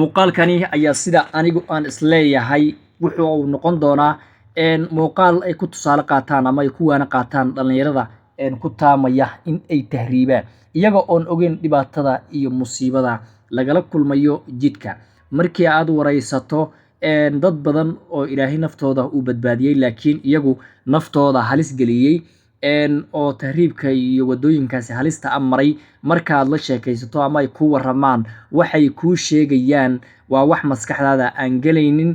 muuqaalkani ayaa sida anigu aan isleeyahay wuxuu noqon doonaa muuqaal ay ku tusaale qaataan ama ay ku waana qaataan dhalinyarada ku taamaya in ay tahriibaan iyaga oon ogeyn dhibaatada iyo musiibada lagala kulmayo jidka. Markii aad waraysato dad badan oo ilaahay naftooda uu badbaadiyey laakiin iyagu naftooda halis geliyey oo tahriibka iyo wadooyinkaasi halista maray, markaad la sheekaysato ama ay ku waramaan waxay kuu sheegayaan waa wax maskaxdaada aan gelaynin,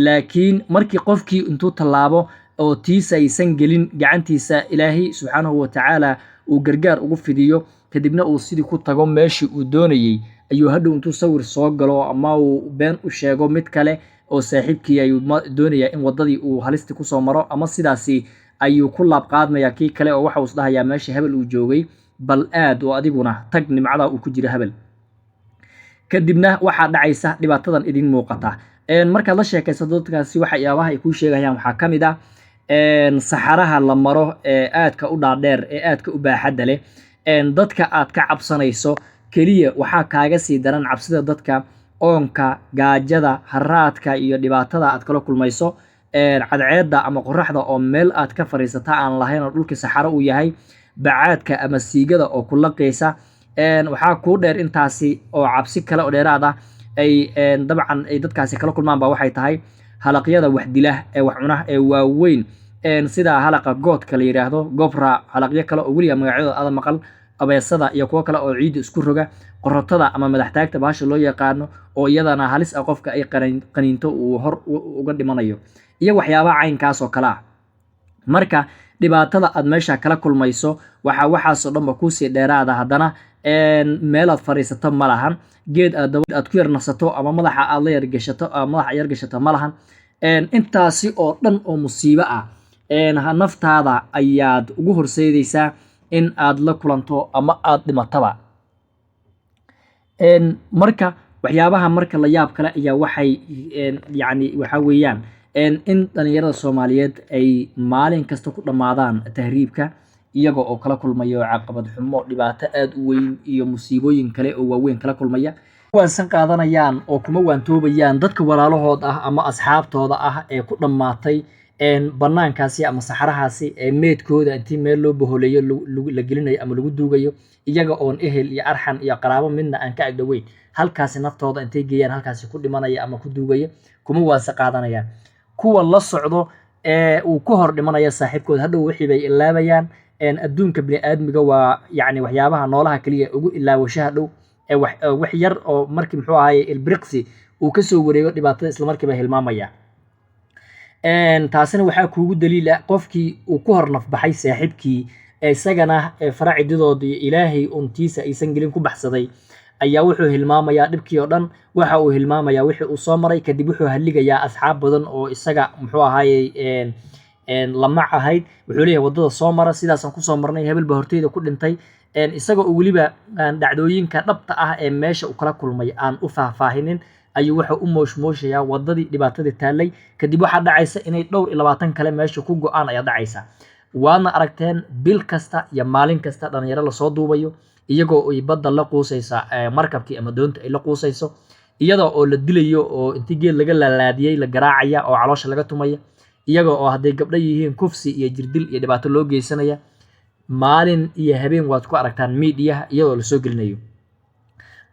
laakiin markii qofkii intuu tallaabo oo tiisa aysan gelin gacantiisa ilaahay subxaanahu wa tacaala uu gargaar ugu fidiyo kadibna uu sidii ku tago meeshii uu doonayay, ayuu hadhow intuu sawir soo galo ama uu been u sheego mid kale oo saaxiibkii ayuu doonayaa in wadadii uu halisti kusoo maro ama sidaasi ayuu ku laab qaadmaya kii kale oo waxa uu isdhahayaa meesha hebel uu joogay bal aad oo adiguna tag nimcada uu ku jira hebel. Kadibna waxaa dhacaysa dhibaatadan idin muuqata markaad la sheekaysato dadkaasi waxyaabaha ay kuu sheegayaan waxaa ka mid ah saxaraha la maro ee aadka u dhaadheer ee aadka u baaxadda leh, dadka aad ka cabsanayso keliya waxaa kaaga sii daran cabsida dadka, oonka, gaajada, haraadka iyo dhibaatada aad kala kulmayso, cadceedda ama qoraxda oo meel aad ka fariisata aan lahayn oo dhulkii saxaro uu yahay, bacaadka ama siigada oo ku laqaysa. Waxaa kuu dheer intaasi oo cabsi kale oo dheeraad ah ay dabcan ay dadkaasi kala kulmaan ba waxay tahay halaqyada wax dila ee wax cuna ee waaweyn sida halaqa goodka la yiraahdo gobra, halaqyo kale oo weliya magacyadooda aad maqal, abeesada iyo kuwo kale oo ciid isku roga, qorotada ama madax taagta baasha loo yaqaano oo iyadana halis ah qofka ay qaniinto uu hor uga dhimanayo iyo waxyaabaha caynkaas oo kale ah. Marka dhibaatada aad meesha kala kulmayso waxaasoo dhanba kuusii dheeraada haddana meel aad fariisato ma lahan, geed aad ku yar nasato ama madaxa aad la yar gashato ama madaxa yar gashato ma lahan. Intaasi oo dhan oo musiibo ah naftaada ayaad ugu horseedaysaa in aad la kulanto ama aad dhimataba. Marka waxyaabaha marka la yaab kale ayaa waxay yacni waxa weeyaan in dhalinyarada Soomaaliyeed ay maalin kasta ku dhamaadaan tahriibka iyaga oo kala kulmayo caqabad xumo, dhibaato aad u weyn iyo musiibooyin kale oo waaweyn kala kulmaya, kuwaansan qaadanayaan oo kuma waantoobayaan dadka walaalahood ah ama asxaabtooda ah ee ku dhamaatay banaankaasi ama saxarahaasi ee meedkooda intii meel loo boholeeyo la gelinayo ama lagu duugayo iyaga oon ehel iyo arxan iyo qaraabo midna aan ka agdhoweyn, halkaasi naftooda intay geeyaan halkaasi ku dhimanaya ama ku duugaya kuma waansa qaadanayaan. Kuwa la socdo uu ku hor dhimanaya saaxiibkooda hadhow wixii bay ilaabayaan. Adduunka bini'aadmiga waa yacni waxyaabaha noolaha kaliya ugu ilaawashaha dhow wax yar oo markii muxuu ahaayey ilbriqsi uu ka soo wareego dhibaatada isla markiiba hilmaamaya. Taasina waxaa kuugu daliil ah qofkii uu ku hor nafbaxay saaxiibkii isagana faraacididoodii ilaahay untiisa aysan gelin ku baxsaday ayaa wuxuu hilmaamayaa dhibkii oo dhan, waxa uu hilmaamayaa wixii uu soo maray kadib wuxuu halligayaa asxaab badan oo isaga muxuu ahaayey lamac ahayd, wuxuu leeyahay wadada soo mara sidaasaan kusoo marnay, hebel ba horteyda ku dhintay, isagoo weliba dhacdooyinka dhabta ah ee meesha uu kala kulmay aan u faahfaahinin ayuu wuxuu u mooshmooshayaa wadadii dhibaatadii taallay. Kadib waxaa dhacaysa inay dhowr iyo 20 kale meesha ku go'aan ayaa dhacaysa. Waadna aragteen bil kasta iyo maalin kasta dhalinyaro lasoo duubayo iyagoo ay badda la quusaysa markabkii ama doonta ay la quusayso, iyadoo oo la dilayo oo intii geed laga laalaadiyey la garaacaya oo caloosha laga tumaya, iyagoo oo hadday gabdho yihiin kufsi iyo jirdil iyo dhibaato loo geysanaya. Maalin iyo habeen waad ku aragtaan media iyadoo la soo gelinayo.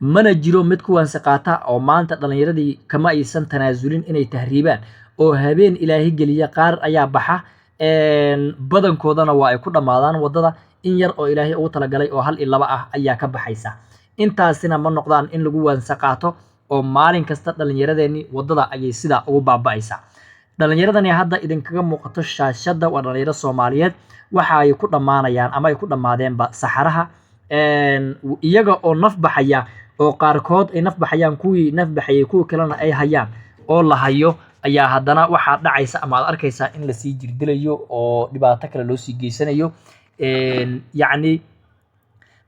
Mana jiro mid kuwaansi qaata oo maanta dhalinyaradii kama aysan tanaasulin inay tahriibaan oo habeen ilaahay geliya. Qaar ayaa baxa badankoodana waa ay ku dhamaadaan wadada, in yar oo ilaahay ugu talagalay oo 1 iyo 2 ah ayaa ka baxaysa. Intaasina ma noqdaan in lagu waansi qaato oo maalin kasta dhalinyaradeenii wadada ayay sida ugu baaba'aysa. dhalinyaradani hadda idinkaga muuqato shaashada waa dhalinyaro Soomaaliyeed waxa ay ku dhamaanayaan ama ay ku dhamaadeenba saxaraha iyaga oo naf baxaya oo qaarkood ay naf baxayaan kuwii naf baxayay kuwa kalena ay hayaan oo la hayo ayaa haddana waxaa dhacaysa ama aad arkaysaa in la sii jirdilayo oo dhibaato kale loo sii geysanayo. Yacni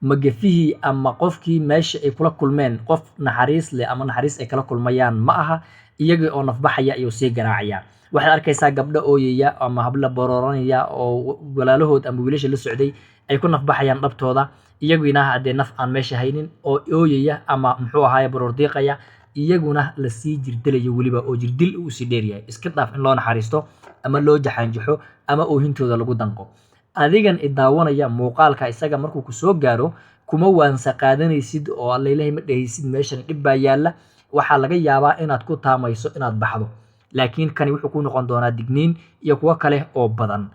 magafihii ama qofkii meesha ay kula kulmeen qof naxariis leh ama naxariis ay kala kulmayaan ma aha, iyaga oo naf baxaya ayuu sii garaacaya. waxaad arkaysaa gabdho ooyaya ama habla bororanaya oo walaalahood ama wiilasha la socday ay ku naf baxayaan dhabtooda iyaguna hadee naf aan meesha haynin oo ooyaya ama muxuu ahaay baroor diiqaya iyaguna la sii jirdalayo weliba oo jirdil uu sii dheeryahay iska dhaaf in loo naxariisto ama loo jaxaanjaxo ama oohintooda lagu danqo adigan idaawanaya muuqaalka isaga markuu ku soo gaaro kuma waansa qaadanaysid oo alla ilaahay ma dhehaysid meeshan dhib baa yaalla waxaa laga yaabaa inaad ku taamayso inaad baxdo laakiin kani wuxuu ku noqon doonaa digniin iyo kuwo kale oo badan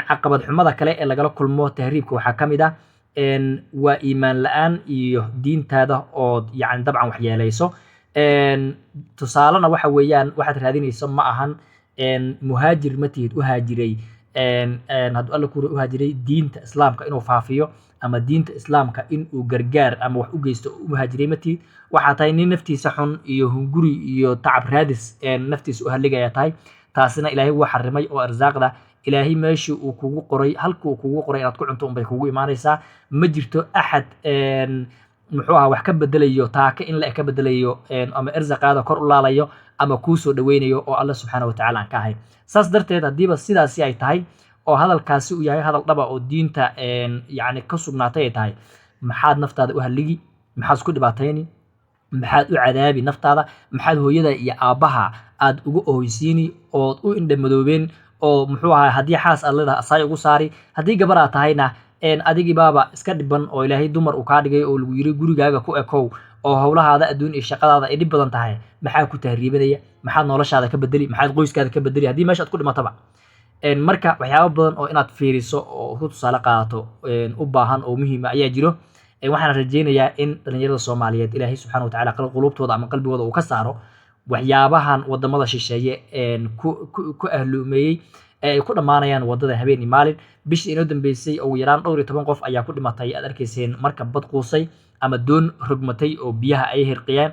caqabad xumada kale ee lagala kulmo tahriibka waxaa ka mid ah waa iimaan la-aan iyo diintaada oo yani dabcan wax yeelayso tusaalena waxa weeyaan waxaad raadinayso ma ahan muhaajir ma tihid u haajiray hadduu alla kure u haajiray diinta islaamka inuu faafiyo ama diinta islaamka inuu gargaar ama wax u geysto u muhaajiray ma tihid waxaa tahay nin naftiisa xun iyo hunguri iyo tacab raadis naftiisa u halligaya tahay taasina ilaahay wuu xarimay oo arsaaqda ilaahay meeshii uu kugu qoray halkii uu kugu qoray inaad ku cunto unbay kugu imaanaysaa ma jirto axad muxuu ahaa wax ka bedelayo taaka in la ka bedelayo ama irsaqaada kor u laalayo ama kuu soo dhaweynayo oo alla subxaana watacaala aan ka ahay saas darteed haddiiba sidaasi ay tahay oo hadalkaasi uu yahay hadal dhaba oo diinta yani ka sugnaatay ay tahay maxaad naftaada u halligi maxaad isku dhibaatayni maxaad u cadaabi naftaada maxaad hooyada iyo aabbaha aad ugu ohaysiini ood u indhamadoobeen oo muxuu ahaa haddii xaas aad leedahay asaay ugu saari haddii gabar aad tahayna adigii baaba iska dhiban oo ilaahay dumar uu kaa dhigay oo lagu yiri gurigaaga ku ekow oo howlahaada adduun iyo shaqadaada ay dhib badan tahay maxaa ku tahriibanaya maxaad noloshaada ka bedeli maxaad qoyskaada ka bedeli haddii meesha aad ku dhimataba marka waxyaabo badan oo inaad fiiriso oo ku tusaale qaadato u baahan oo muhiima ayaa jiro waxaan rajaynayaa in dhalinyarada Soomaaliyeed ilaahay subxaanahu wa ta'aala qulubtooda ama qalbigooda uu ka saaro waxyaabahan wadamada shisheeye ku ahluumeeyay ay ku dhamaanayaan wadada habeen maalin bishii inoo dambeysay oo yaraan 12 qof ayaa ku dhimatay aad arkayseen marka bad quusay ama doon rogmatay oo biyaha ay hirqiyaan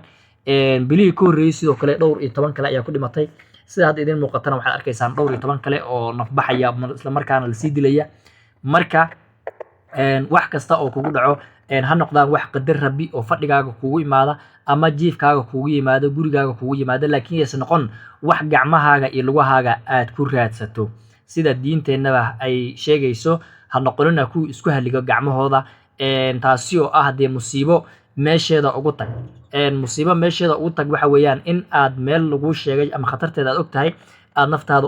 bilihii ka horreeyay sidoo kale 12 kale ayaa ku dhimatay sida hadda idin muuqatana waxaad arkaysaan 12 kale oo nafbaxaya isla markaana la sii dilaya marka wax kasta oo kugu dhaco ha noqdaan wax qadar rabbi oo fadhigaaga kugu imaada ama jiifkaaga kugu yimaado gurigaaga kugu yimaado laakiin aysan noqon wax gacmahaaga iyo lugahaaga aad ku raadsato sida diinteennaba ay sheegayso ha noqonina ku isku haligo gacmahooda taasi oo ah dee musiibo meesheeda ugu tag musiibo meesheeda ugu tag waxa weeyaan in aad meel lagu sheegay ama khatarteeda aad og tahay aad naftaada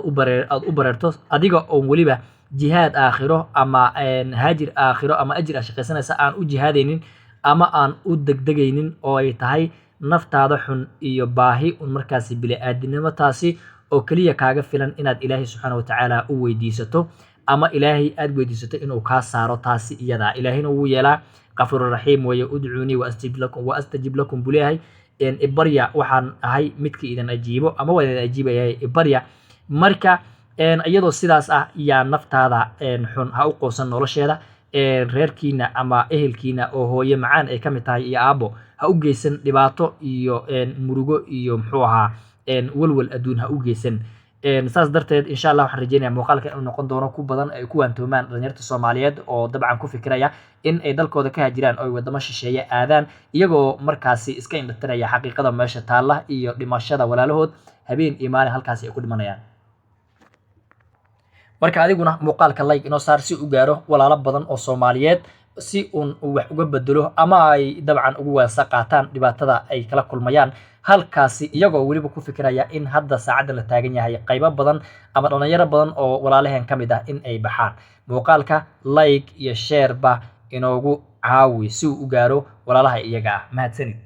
u bareerto adiga oo weliba jihaad aakhiro ama haajir aakhiro ama ajir shaqaysanaysa aan u jihaadaynin ama aan u degdegaynin oo ay tahay naftaada xun iyo baahi un markaasi bini'aadanimo taasi oo kaliya kaaga filan inaad ilaahay subxaanahu wa ta'aala u weydiisato ama ilaahay aad weydiisato inuu kaa saaro taasi iyada ilaahayna wuu yeelaa qafuur raxiim way udcuuni wa astajib lakum buleeyahay ibarya waxaan ahay midkii idin ajiibo ama waa idin ajiibayay ibarya marka iyadoo sidaas ah yaa naftaada xun ha u qoosan nolosheeda reerkiina ama ehelkiina oo hooyo macaan ay ka mid tahay iyo aabbo ha u geysan dhibaato iyo murugo iyo muxuu ahaa walwal adduun ha u geysan saas darteed insha Allah waxaan rajeynayaa muuqaalka inuu noqon doono ku badan ay ku waantoomaan dhalinyarada Soomaaliyeed oo dabcan ku fikiraya in ay dalkooda ka hajiraan oo wadamo shisheeye aadaan iyagoo markaasi iska indhatiraya xaqiiqada meesha taalla iyo dhimashada walaalahood habeen iyo maalin halkaas ay ku dhimanayaan marka adiguna muuqaalka like inoo saar si uu gaaro walaalo badan oo Soomaaliyeed si uu wax uga bedelo ama ay dabcan ugu waasa qaataan dhibaatada ay kala kulmayaan halkaasi iyagoo waliba ku fikiraya in hadda saacada la taagan yahay qaybo badan ama dhalinyaro badan oo walaalaheen kamid ah in ay baxaan muuqaalka like iyo share ba inoogu caawi si uu gaaro walaalaha iyaga ah mahadsanid